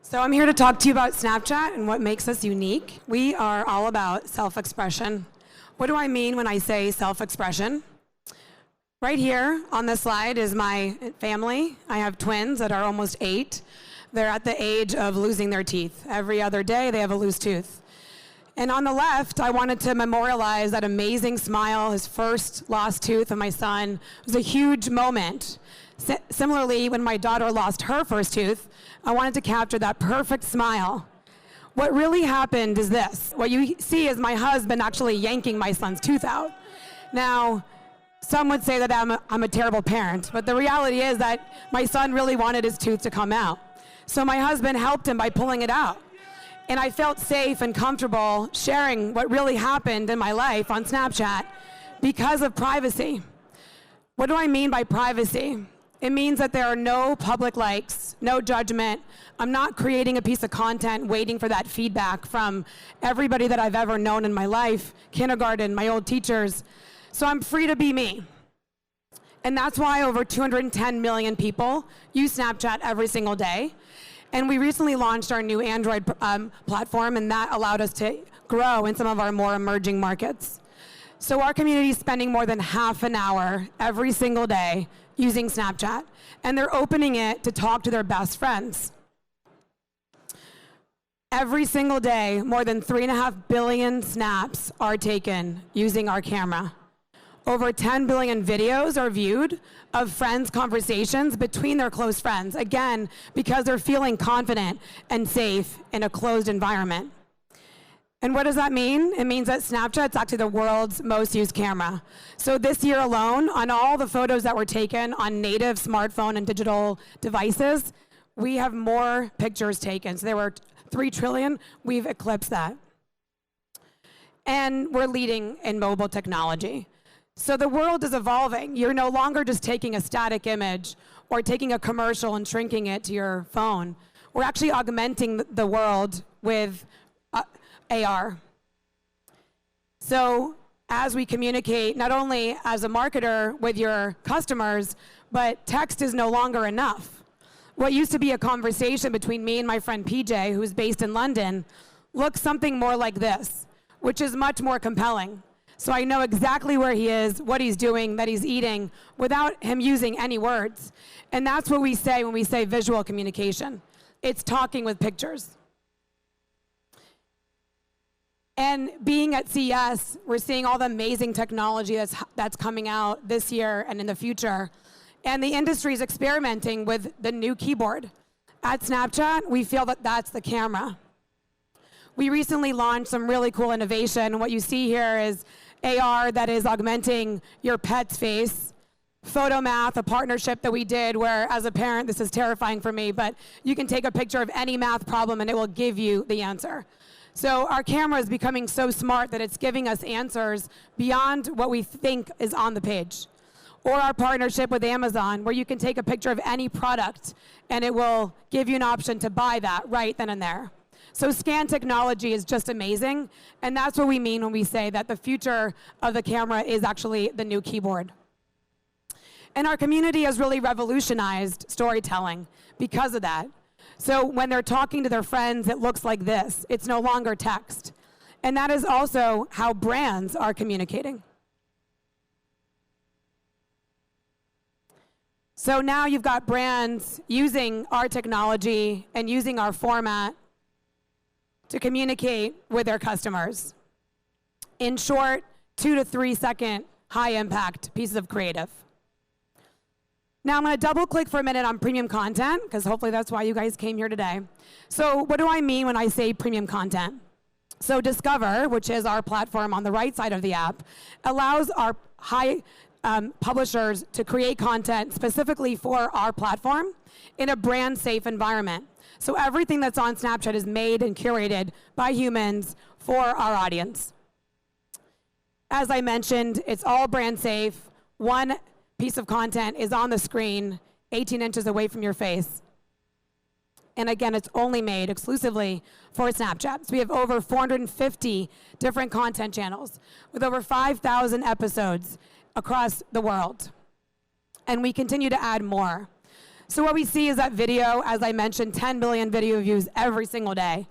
So I'm here to talk to you about Snapchat and what makes us unique. We are all about self-expression. What do I mean when I say self-expression? Right here on this slide is my family. I have twins that are almost 8. They're at the age of losing their teeth. Every other day they have a loose tooth. And on the left, I wanted to memorialize that amazing smile, his first lost tooth of my son. It was a huge moment. Similarly, when my daughter lost her first tooth, I wanted to capture that perfect smile. What really happened is this. What you see is my husband actually yanking my son's tooth out. Now, some would say that I'm a terrible parent, but the reality is that my son really wanted his tooth to come out. So my husband helped him by pulling it out. And I felt safe and comfortable sharing what really happened in my life on Snapchat because of privacy. What do I mean by privacy? It means that there are no public likes, no judgment. I'm not creating a piece of content waiting for that feedback from everybody that I've ever known in my life, kindergarten, my old teachers. So I'm free to be me. And that's why over 210 million people use Snapchat every single day. And we recently launched our new Android platform, and that allowed us to grow in some of our more emerging markets. So our community is spending more than half an hour every single day using Snapchat, and they're opening it to talk to their best friends. Every single day, more than 3.5 billion snaps are taken using our camera. Over 10 billion videos are viewed of friends' conversations between their close friends, again, because they're feeling confident and safe in a closed environment. And what does that mean? It means that Snapchat's actually the world's most used camera. So this year alone, on all the photos that were taken on native smartphone and digital devices, we have more pictures taken. So there were 3 trillion, we've eclipsed that. And we're leading in mobile technology. So the world is evolving. You're no longer just taking a static image or taking a commercial and shrinking it to your phone. We're actually augmenting the world with AR. So as we communicate, not only as a marketer with your customers, but text is no longer enough. What used to be a conversation between me and my friend PJ, who's based in London, looks something more like this, which is much more compelling. So I know exactly where he is, what he's doing, that he's eating, without him using any words. And that's what we say when we say visual communication. It's talking with pictures. And being at CES, we're seeing all the amazing technology that's coming out this year and in the future. And the industry is experimenting with the new keyboard. At Snapchat, we feel that that's the camera. We recently launched some really cool innovation. What you see here is AR that is augmenting your pet's face. Photomath, a partnership that we did where, as a parent, this is terrifying for me, but you can take a picture of any math problem and it will give you the answer. So our camera is becoming so smart that it's giving us answers beyond what we think is on the page. Or our partnership with Amazon, where you can take a picture of any product and it will give you an option to buy that right then and there. So scan technology is just amazing, and that's what we mean when we say that the future of the camera is actually the new keyboard. And our community has really revolutionized storytelling because of that. So when they're talking to their friends, it looks like this. It's no longer text. And that is also how brands are communicating. So now you've got brands using our technology and using our format to communicate with their customers. In short, 2 to 3 second high impact pieces of creative. Now I'm going to double click for a minute on premium content, because hopefully that's why you guys came here today. So what do I mean when I say premium content? So Discover, which is our platform on the right side of the app, allows our high publishers to create content specifically for our platform in a brand safe environment. So everything that's on Snapchat is made and curated by humans for our audience. As I mentioned, it's all brand safe. One piece of content is on the screen, 18 inches away from your face. And again, it's only made exclusively for Snapchat. So we have over 450 different content channels with over 5,000 episodes across the world. And we continue to add more. So what we see is that video, as I mentioned, 10 billion video views every single day.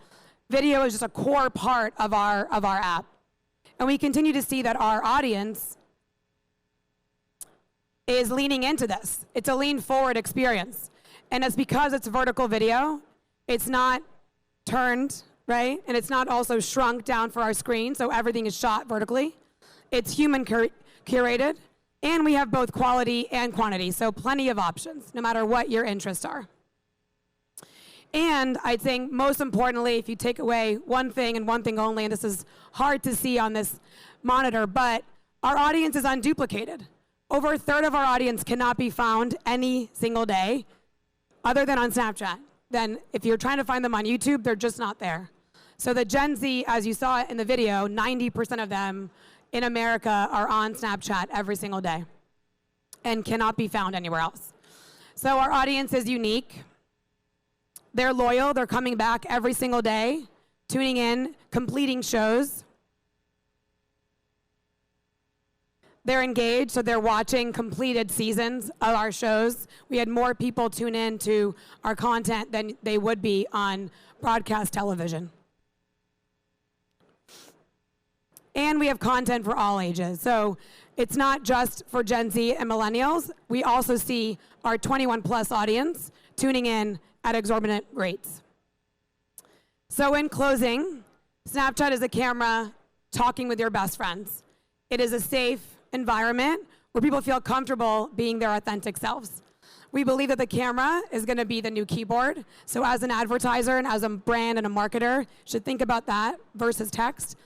Video is just a core part of our app. And we continue to see that our audience is leaning into this. It's a lean forward experience. And it's because it's vertical video, it's not turned, right? And it's not also shrunk down for our screen, so everything is shot vertically. It's human curated, and we have both quality and quantity, so plenty of options, no matter what your interests are. And I think most importantly, if you take away one thing and one thing only, and this is hard to see on this monitor, but our audience is unduplicated. Over a third of our audience cannot be found any single day other than on Snapchat. Then if you're trying to find them on YouTube, they're just not there. So the Gen Z, as you saw in the video, 90% of them in America are on Snapchat every single day and cannot be found anywhere else. So our audience is unique. They're loyal, they're coming back every single day, tuning in, completing shows. They're engaged, so they're watching completed seasons of our shows. We had more people tune in to our content than they would be on broadcast television. And we have content for all ages. So it's not just for Gen Z and millennials. We also see our 21 plus audience tuning in at exorbitant rates. So in closing, Snapchat is a camera talking with your best friends. It is a safe environment where people feel comfortable being their authentic selves. We believe that the camera is going to be the new keyboard. So as an advertiser and as a brand and a marketer, you should think about that versus text.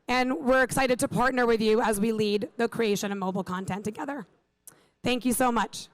And we're excited to partner with you as we lead the creation of mobile content together. Thank you so much.